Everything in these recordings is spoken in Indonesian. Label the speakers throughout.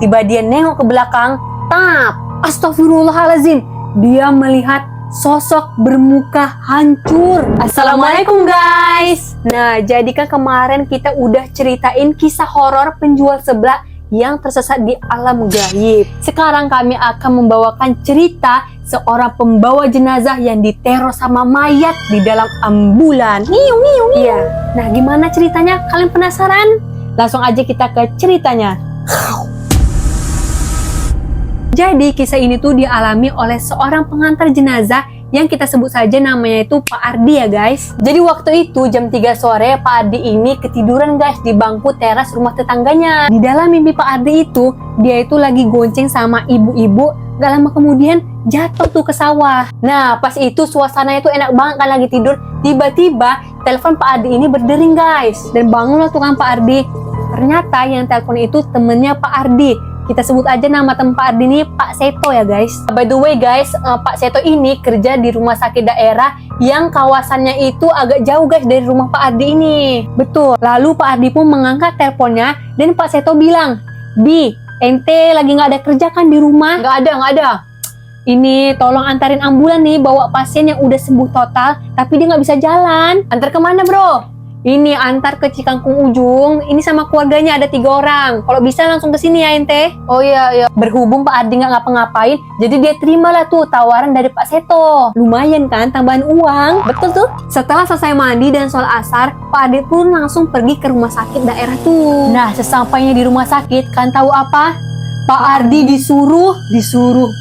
Speaker 1: Tiba dia nengok ke belakang, tap, astagfirullahalazim, dia melihat sosok bermuka hancur. Assalamualaikum guys. Nah, jadi kan kemarin kita udah ceritain kisah horor penjual seblak yang tersesat di alam gaib. Sekarang kami akan membawakan cerita seorang pembawa jenazah yang diteror sama mayat di dalam ambulan. Iya. Nah, gimana ceritanya? Kalian penasaran? Langsung aja kita ke ceritanya. Jadi kisah ini tuh dialami oleh seorang pengantar jenazah yang kita sebut saja namanya itu Pak Ardi ya guys. Jadi waktu itu jam 3 sore Pak Ardi ini ketiduran guys di bangku teras rumah tetangganya. Di dalam mimpi Pak Ardi itu, dia itu lagi gonceng sama ibu-ibu. Gak lama kemudian jatuh tuh ke sawah. Nah pas itu suasananya itu enak banget kan lagi tidur. Tiba-tiba telepon Pak Ardi ini berdering guys. Dan bangunlah tuh kan Pak Ardi. Ternyata yang telepon itu temennya Pak Ardi. Kita sebut aja nama teman Pak Ardi ini Pak Seto ya guys. By the way guys, Pak Seto ini kerja di rumah sakit daerah yang kawasannya itu agak jauh guys dari rumah Pak Ardi ini. Betul. Lalu Pak Ardi pun mengangkat teleponnya dan Pak Seto bilang, "Bi, ente lagi nggak ada kerja kan di rumah?" Nggak ada. Ini tolong antarin ambulan nih bawa pasien yang udah sembuh total tapi dia nggak bisa jalan. Antar kemana bro? Ini antar ke Cikangkung Ujung. Ini sama keluarganya ada 3 orang. Kalau bisa langsung ke sini ya ente. Oh iya. Berhubung Pak Ardi nggak ngapa-ngapain, jadi dia terimalah tuh tawaran dari Pak Seto. Lumayan kan tambahan uang. Betul tuh. Setelah selesai mandi dan sholat asar, Pak Ardi pun langsung pergi ke rumah sakit daerah tuh. Nah sesampainya di rumah sakit, kan tahu apa? Pak Ardi disuruh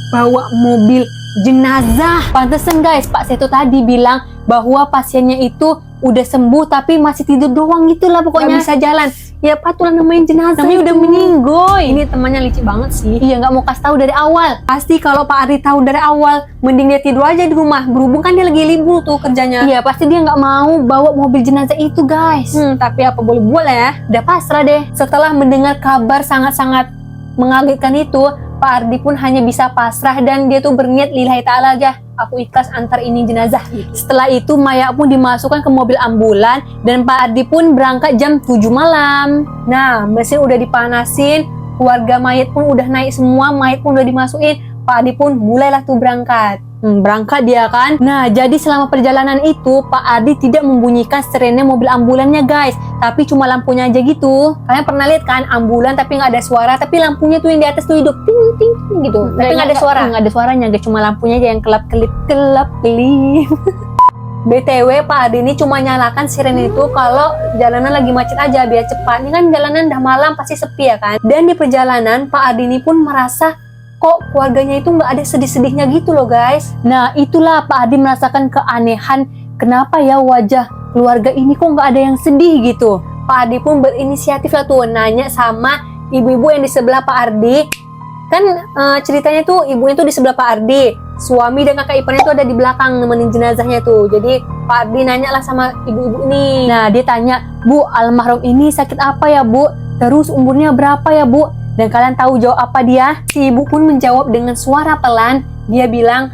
Speaker 1: bawa mobil jenazah. Pantesan guys, Pak Seto tadi bilang bahwa pasiennya itu udah sembuh tapi masih tidur doang gitu lah pokoknya. Gak bisa jalan. Ya patulah namanya jenazah. Namanya udah meninggoy. Ini temannya licik banget sih. Iya nggak mau kasih tahu dari awal. Pasti kalau Pak Ardi tahu dari awal, mending dia tidur aja di rumah. Berhubung kan dia lagi libur tuh kerjanya. Iya pasti dia nggak mau bawa mobil jenazah itu guys. Tapi apa boleh buat ya. Udah pasrah deh. Setelah mendengar kabar sangat-sangat mengagetkan itu, Pak Ardi pun hanya bisa pasrah dan dia tuh berniat lillahi ta'ala aja. Aku ikhlas antar ini jenazah. Setelah itu mayat pun dimasukkan ke mobil ambulan dan Pak Ardi pun berangkat jam 7 malam. Nah mesin udah dipanasin, keluarga mayat pun udah naik semua, mayat pun udah dimasukin. Pak Ardi pun mulailah tuh berangkat. Berangkat dia kan. Nah jadi selama perjalanan itu Pak Ardi tidak membunyikan sirennya mobil ambulannya guys, tapi cuma lampunya aja gitu. Kalian pernah lihat kan ambulan tapi nggak ada suara, tapi lampunya tuh yang di atas tuh hidup ting ting gitu, tapi nggak ada suara. Nggak ada suaranya guys, cuma lampunya aja yang kelap kelip. BTW Pak Ardi ini cuma nyalakan siren itu kalau jalanan lagi macet aja biar cepat. Ini kan jalanan udah malam pasti sepi ya kan. Dan di perjalanan Pak Ardi ini pun merasa kok keluarganya itu nggak ada sedih-sedihnya gitu loh guys. Nah itulah Pak Ardi merasakan keanehan, kenapa ya wajah keluarga ini kok nggak ada yang sedih gitu. Pak Ardi pun berinisiatif lah tuh nanya sama ibu-ibu yang di sebelah Pak Ardi. Kan ceritanya tuh ibunya tuh di sebelah Pak Ardi, suami dan kakak iparnya tuh ada di belakang nemenin jenazahnya tuh. Jadi Pak Ardi nanya lah sama ibu-ibu ini. Nah dia tanya, "Bu, almarhum ini sakit apa ya Bu? Terus umurnya berapa ya Bu?" Dan kalian tahu jawab apa dia? Si ibu pun menjawab dengan suara pelan. Dia bilang,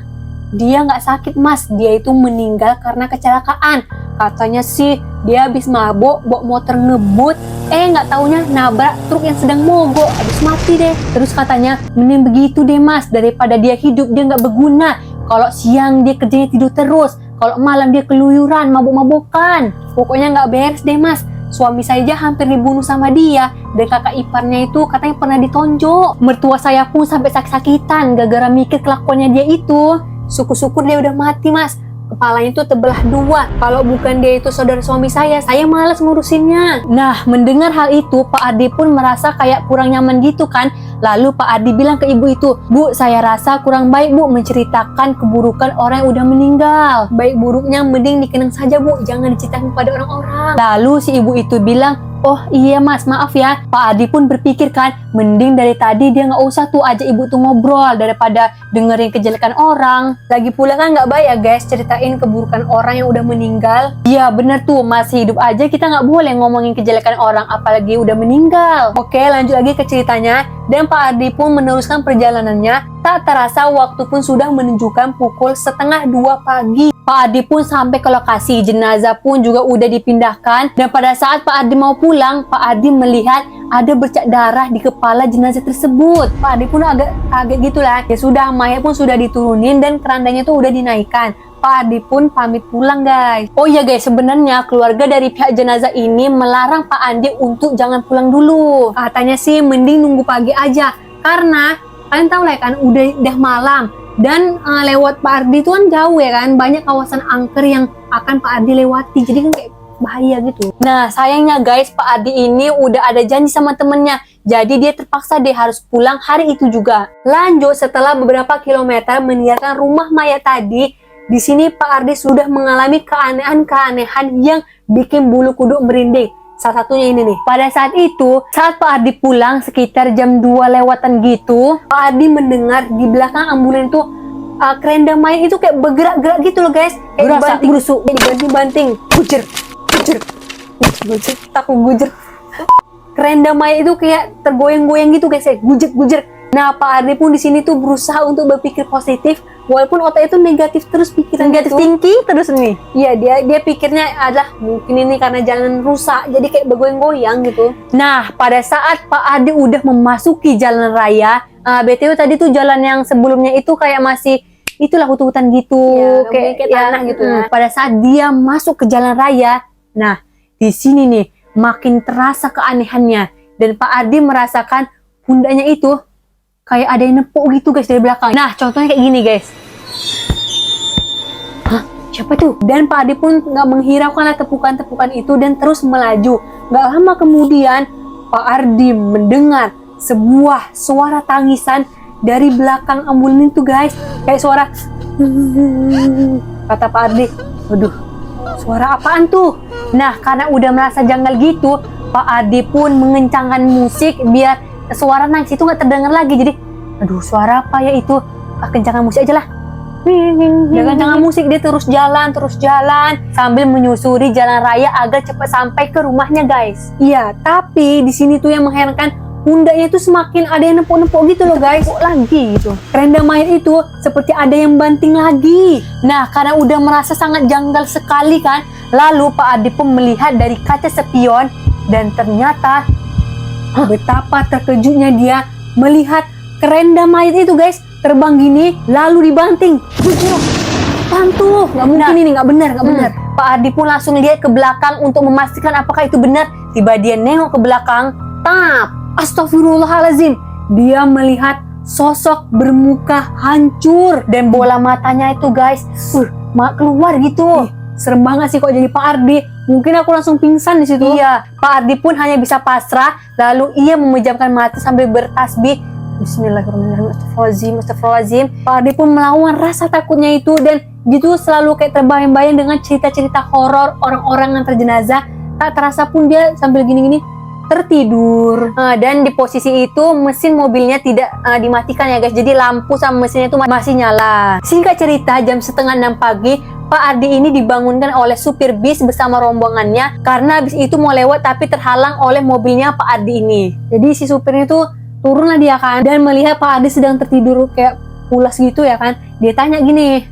Speaker 1: "Dia nggak sakit mas, dia itu meninggal karena kecelakaan. Katanya sih dia habis mabuk, bawa motor ngebut, nggak taunya nabrak truk yang sedang mogok, habis mati deh. Terus katanya, mending begitu deh mas, daripada dia hidup dia nggak berguna. Kalau siang dia kerjanya tidur terus, kalau malam dia keluyuran, mabuk-mabukan. Pokoknya nggak beres deh mas. Suami saya aja hampir dibunuh sama dia, dan kakak iparnya itu katanya pernah ditonjok. Mertua saya pun sampai sakit-sakitan gara-gara mikir kelakuannya dia itu. Syukur-syukur dia udah mati mas. Kepalanya itu terbelah 2. Kalau bukan dia itu saudara suami saya malas ngurusinnya." Nah mendengar hal itu Pak Ardi pun merasa kayak kurang nyaman gitu kan. Lalu Pak Ardi bilang ke ibu itu, "Bu, saya rasa kurang baik Bu menceritakan keburukan orang yang udah meninggal. Baik buruknya mending dikenang saja Bu, jangan diceritakan kepada orang-orang." Lalu si ibu itu bilang, "Oh iya mas, maaf ya." Pak Ardi pun berpikir kan, mending dari tadi dia nggak usah tuh ajak ibu tuh ngobrol daripada dengerin kejelekan orang. Lagi pula kan nggak baik ya guys ceritain keburukan orang yang udah meninggal. Iya bener tuh, masih hidup aja kita nggak boleh ngomongin kejelekan orang apalagi udah meninggal. Oke lanjut lagi ke ceritanya. Dan Pak Ardi pun meneruskan perjalanannya. Tak terasa waktu pun sudah menunjukkan pukul 1:30 pagi. Pak Ardi pun sampai ke lokasi, jenazah pun juga udah dipindahkan. Dan pada saat Pak Ardi mau pulang, Pak Ardi melihat ada bercak darah di kepala jenazah tersebut. Pak Ardi pun agak kaget gitu lah. Ya sudah, mayat pun sudah diturunin dan kerandanya tuh udah dinaikkan. Pak Ardi pun pamit pulang guys. Oh iya guys, sebenarnya keluarga dari pihak jenazah ini melarang Pak Ardi untuk jangan pulang dulu. Katanya sih mending nunggu pagi aja. Karena kalian tahu lah kan udah malam. Dan lewat Pak Ardi itu kan jauh ya kan, banyak kawasan angker yang akan Pak Ardi lewati, jadi kan kayak bahaya gitu. Nah sayangnya guys, Pak Ardi ini udah ada janji sama temennya, jadi dia terpaksa deh harus pulang hari itu juga. Lanjut, setelah beberapa kilometer meninggalkan rumah mayat tadi, di sini Pak Ardi sudah mengalami keanehan-keanehan yang bikin bulu kuduk merinding. Salah satunya ini nih. Pada saat itu, saat Pak Ardi pulang sekitar jam 2 lewatan gitu, Pak Ardi mendengar di belakang ambulan itu kerenda mayat itu kayak bergerak-gerak gitu loh guys. Kayak dibanting, berusuk, dibanting-banting, gujer. Takut gujer. Kerenda mayat itu kayak tergoyang-goyang gitu guys, kayak gujer. Nah, Pak Ardi pun di sini tuh berusaha untuk berpikir positif, walaupun otak itu negatif terus pikiran, negatif thinking terus nih. Iya, dia pikirnya adalah mungkin ini karena jalan rusak, jadi kayak bergoyang-goyang gitu. Nah, pada saat Pak Ardi udah memasuki jalan raya, BTW tadi tuh jalan yang sebelumnya itu kayak masih itulah hutan-hutan gitu, ya, kayak tanah gitu. Pada saat dia masuk ke jalan raya, nah di sini nih makin terasa keanehannya, dan Pak Ardi merasakan pundaknya itu kayak ada yang nepuk gitu guys dari belakang. Nah contohnya kayak gini guys. Hah? Siapa tuh? Dan Pak Ardi pun nggak menghiraukan tepukan-tepukan itu dan terus melaju. Nggak lama kemudian Pak Ardi mendengar sebuah suara tangisan dari belakang ambulan itu guys. Kayak suara kata Pak Ardi, waduh suara apaan tuh? Nah karena udah merasa janggal gitu, Pak Ardi pun mengencangkan musik biar suara nangis itu nggak terdengar lagi. Jadi aduh suara apa ya itu, kencangkan musik aja lah. Dia kencangkan musik, dia terus jalan sambil menyusuri jalan raya agar cepat sampai ke rumahnya guys. Iya, tapi di sini tuh yang mengherankan, pundaknya itu semakin ada yang nepuk-nepuk gitu loh guys. Lagi gitu. Kerenda mayat itu seperti ada yang banting lagi. Nah karena udah merasa sangat janggal sekali kan, lalu Pak Ardi pun melihat dari kaca spion, dan ternyata betapa terkejutnya dia melihat kerenda mayat itu guys terbang gini lalu dibanting. Bantu, nggak mungkin ini, nggak benar. Pak Ardi pun langsung lihat ke belakang untuk memastikan apakah itu benar. Tiba dia nengok ke belakang, tap, astagfirullahalazim, dia melihat sosok bermuka hancur dan bola matanya itu guys keluar gitu. Serem banget sih kok jadi Pak Ardi. Mungkin aku langsung pingsan di situ. Iya, Pak Ardi pun hanya bisa pasrah. Lalu ia memejamkan mata sambil bertasbih. Bismillahirrahmanirrahim. Astagfirullahaladzim. Pak Ardi pun melawan rasa takutnya itu, dan gitu selalu kayak terbayang-bayang dengan cerita-cerita horor orang-orang yang terjenazah. Tak terasa pun dia sambil gini-gini tertidur. Dan di posisi itu mesin mobilnya tidak dimatikan ya guys. Jadi lampu sama mesinnya itu masih nyala. Singkat cerita, jam 5:30 pagi Pak Ardi ini dibangunkan oleh supir bis bersama rombongannya karena bis itu mau lewat tapi terhalang oleh mobilnya Pak Ardi ini. Jadi si supirnya tuh turunlah dia kan, dan melihat Pak Ardi sedang tertidur kayak pulas gitu ya kan. Dia tanya gini,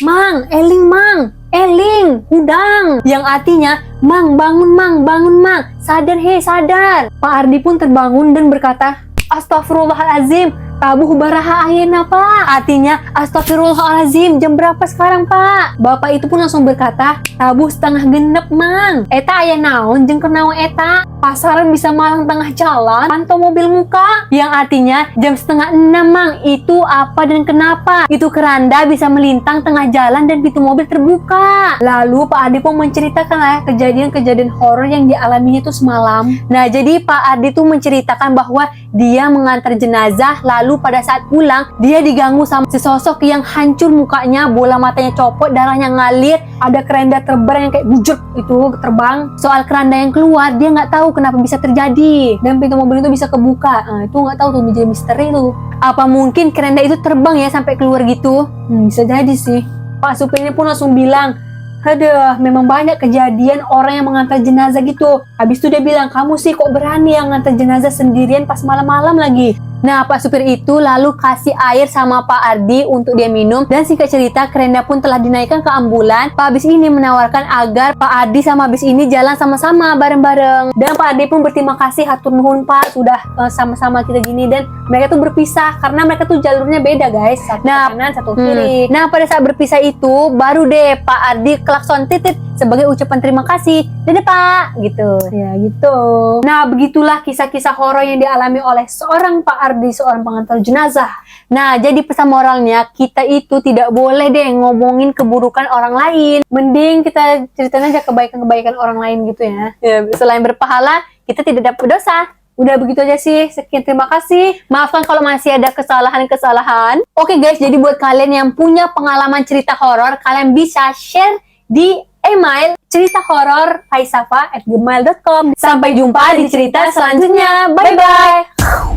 Speaker 1: "Mang, eling, udang." Yang artinya, "Mang, bangun mang, sadar sadar." Pak Ardi pun terbangun dan berkata, "Astagfirullahalazim, tabuh baraha ayana Pak." Artinya, "Astagfirullahalazim, jam berapa sekarang Pak?" Bapak itu pun langsung berkata, "Tabuh 5:30 Mang. Eta aya naon jeung kenaon eta? Pasaran bisa malang tengah jalan, pantau mobil muka." Yang artinya, jam 5:30 Mang, itu apa dan kenapa? Itu keranda bisa melintang tengah jalan dan pintu mobil terbuka. Lalu Pak Ardi pun menceritakan lah kejadian-kejadian horor yang dialaminya itu semalam. Nah jadi Pak Ardi tuh menceritakan bahwa dia mengantar jenazah, lalu pada saat pulang dia diganggu sama sesosok yang hancur mukanya, bola matanya copot, darahnya ngalir, ada keranda terbang yang kayak gujuk itu terbang. Soal keranda yang keluar dia nggak tahu kenapa bisa terjadi, dan pintu mobil itu bisa kebuka. Itu nggak tahu tuh, menjadi misteri tuh. Apa mungkin keranda itu terbang ya sampai keluar gitu? Bisa jadi sih. Pak supirnya pun langsung bilang, "Aduh, memang banyak kejadian orang yang mengantar jenazah gitu." Habis itu dia bilang, "Kamu sih kok berani yang ngantar jenazah sendirian pas malam-malam lagi?" Nah, Pak supir itu lalu kasih air sama Pak Ardi untuk dia minum, dan singkat cerita kerenda pun telah dinaikkan ke ambulan. Pak bis ini menawarkan agar Pak Ardi sama bis ini jalan sama-sama bareng-bareng. Dan Pak Ardi pun berterima kasih, hatur nuhun Pak sudah sama-sama kita gini, dan mereka tuh berpisah karena mereka tuh jalurnya beda guys, satu kanan satu kiri. Nah, pada saat berpisah itu baru deh Pak Ardi klakson titit sebagai ucapan terima kasih, dadah Pak, gitu ya gitu. Nah, begitulah kisah-kisah horor yang dialami oleh seorang Pak Ardi, seorang pengantar jenazah. Nah, jadi pesan moralnya, kita itu tidak boleh deh ngomongin keburukan orang lain, mending kita ceritain aja kebaikan-kebaikan orang lain gitu ya. Selain berpahala, kita tidak dapat dosa. Udah begitu aja sih, sekian, terima kasih. Maafkan kalau masih ada kesalahan-kesalahan. Oke guys, jadi buat kalian yang punya pengalaman cerita horor, kalian bisa share di email ceritahoror@gmail.com. Sampai jumpa di cerita selanjutnya. Bye bye.